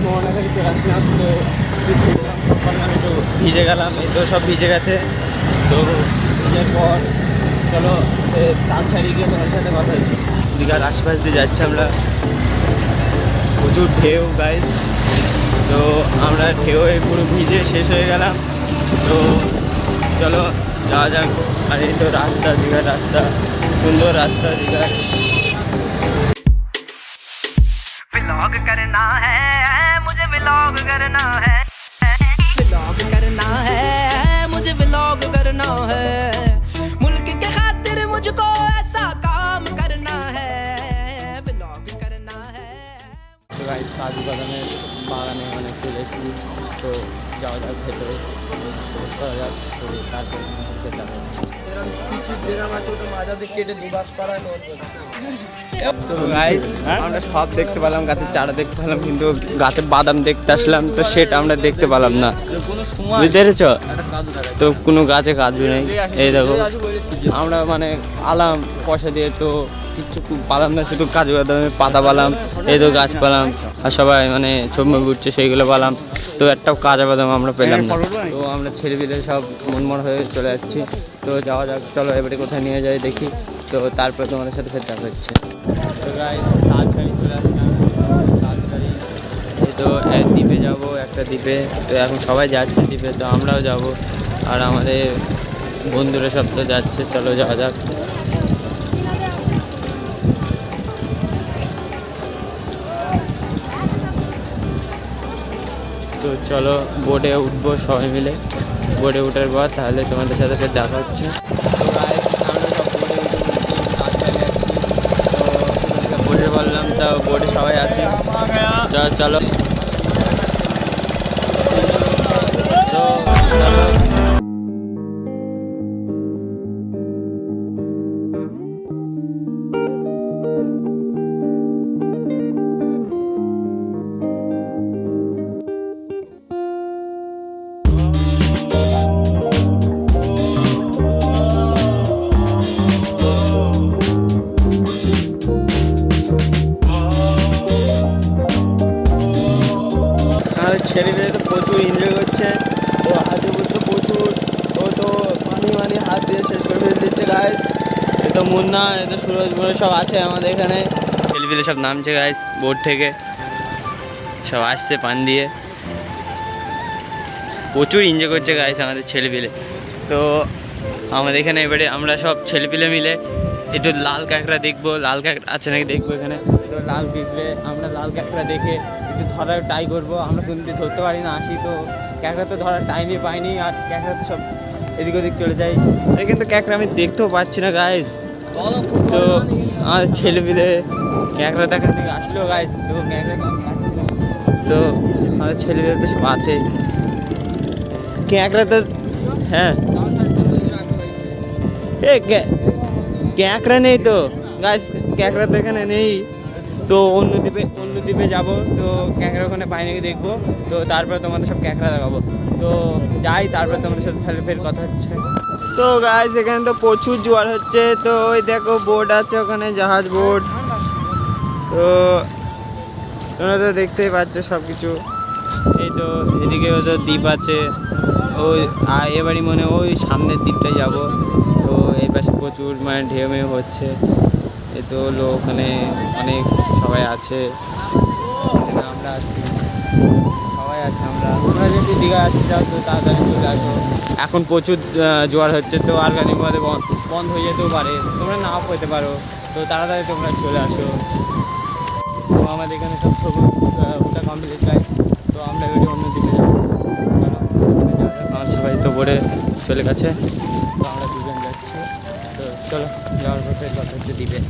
মোহনা থেকে চলে আসলাম। তো একটু ভিজে গেলাম, এই তো সব ভিজে গেছে। তো ভিজের পর চলো তাড়াতাড়ি গিয়ে তোমার সাথে কথা হচ্ছে। দীঘার আশপাশ দিয়ে যাচ্ছি আমরা, প্রচুর ঢেউ গাইস। তো আমরা ঢেউয়ে পুরো ভিজে শেষ হয়ে গেলাম। তো চলো যাওয়া যাক। আর এই তো রাস্তা, দীঘার রাস্তা, সুন্দর রাস্তা দীঘার। व्लॉग करना है मुझे, व्लॉग करना है, व्लॉग करना है मुझे, व्लॉग करना है, मुल्क के खातिर मुझको ऐसा काम करना है, व्लॉग करना है। তো গাইস কাজু বাদামের বাগানে অনেক চলে এসেছি। তো যাওয়া যাক ভেতরে, প্রবেশ করা যাক। তো তারপরে যেতে হবে। তো গাইস আমরা সব দেখতে পেলাম, গাছের চারা দেখতে পেলাম, কিন্তু গাছে বাদাম দেখতে আসলাম তো সেটা আমরা দেখতে পেলাম না, বুঝতে পেরেছ? তো কোনো গাছে কাজু নেই। এই দেখো আমরা মানে আলাম পয়সা দিয়ে, তো কিচ্ছু পালাম না, শুধু কাজু বাদামের পাতা পালাম, এই তো গাছ পালাম। আর সবাই মানে ছবি ঘুরছে সেইগুলো পালাম, তো একটাও কাজা বাদাম আমরা পেলাম না। তো আমরা ছেলে পেলে সব মনমর হয়ে চলে যাচ্ছি। তো যাওয়া যাক, চলো এবারে কোথায় নিয়ে যাই দেখি। তো তারপরে তোমাদের সাথে ফের দেখা হচ্ছে। তো গাইস তাড়াতাড়ি চলে আসলাম, তাড়াতাড়ি এই তো এক দ্বীপে যাবো, একটা দ্বীপে। তো এখন সবাই যাচ্ছে দ্বীপে, তো আমরাও যাব। আর আমাদের বন্ধুরা সব তো যাচ্ছে, চলো যাওয়া যাক। তো চলো বোটে উঠবো সবাই মিলে, বোটে ওঠার পর তাহলে তোমাদের সাথে ফের দেখা হচ্ছে। তো গাইস আমরা সব বোটে উঠে তো বোটে বললাম, তা বোটে সবাই আছে, চলো। তো চলো ছেলেমেয়ে তো প্রচুর এনজয় করছে। তো হাজুপুর তো প্রচুর, ও তো পানি হাত দিয়ে শেষ করে ফেলে দিচ্ছে গাইস। এ তো মুন্না, এ তো সুরজ বলে সব আছে আমাদের এখানে। ছেলেপিলে সব নামছে গাইস বোট থেকে, সব আসছে পানি দিয়ে, প্রচুর এনজয় করছে গাইস আমাদের ছেলেপিলে। তো আমাদের এখানে এবারে আমরা সব ছেলেপিলে মিলে একটু লাল কাঁকড়া দেখবো, লাল কাঁকড়া আছে নাকি দেখবো এখানে। তো লাল কাঁকড়ে আমরা লাল কাঁকড়া দেখে একটু ধরার ট্রাই করবো। আমরা কোনদিন ধরতে পারি না, আসি তো ক্যাঁকড়া তো ধরার টাইমই পাইনি, আর ক্যাঁকড়া তো সব এদিক ওদিক চলে যায়। কিন্তু ক্যাঁকড়া আমি দেখতেও পাচ্ছি না গাইস। তো আমাদের ছেলেপিলে ক্যাঁকড়া দেখার থেকে আসলো গাইস। তো ক্যাঁকড়া তো আমাদের ছেলেপিলে তো সব আছে, ক্যাঁকড়া তো হ্যাঁ এ ক্যাঁকড়া নেই তো গাইস, ক্যাঁকড়া তো এখানে নেই। তো অন্য দ্বীপে যাবো, তো ক্যাঁকড়া ওখানে পাই নাকি দেখবো। তো তারপরে তোমাদের সব ক্যাঁকড়া দেখাবো। তো যাই, তারপরে তোমাদের সাথে তাহলে ফের কথা হচ্ছে। তো গাইস এখানে তো প্রচুর জোয়ার হচ্ছে। তো ওই দেখো বোট আছে ওখানে, জাহাজ বোট। তো তোমরা তো দেখতেই পাচ্ছ সব কিছু। এই তো এদিকে তো দ্বীপ আছে, ওই এবারই মনে ওই সামনের দ্বীপটায় যাব। তো এই পাশে প্রচুর মানে ঢেউ মেউ হচ্ছে। এই তো লোক ওখানে অনেক সবাই আছে, আমরা আছি, সবাই আছে। তোমরা যদি দীঘা আসতে চাও তো তাড়াতাড়ি চলে আসো। এখন প্রচুর জোয়ার হচ্ছে, তো আর গাড়ির মধ্যে বন্ধ হয়ে যেতেও পারে, তোমরা নাও পেতে পারো। তো তাড়াতাড়ি তোমরা চলে আসো। তো আমাদের এখানে সব ছবি ওটা কমপ্লিট গাইস। তো আমরা এবারে অন্য দিকে যাবো, আমার সবাই তো বোর্ডে চলে গেছে। তো আমরা দুজন যাচ্ছি। তো চলো যাওয়ার পথে কথা হচ্ছে দ্বীপে।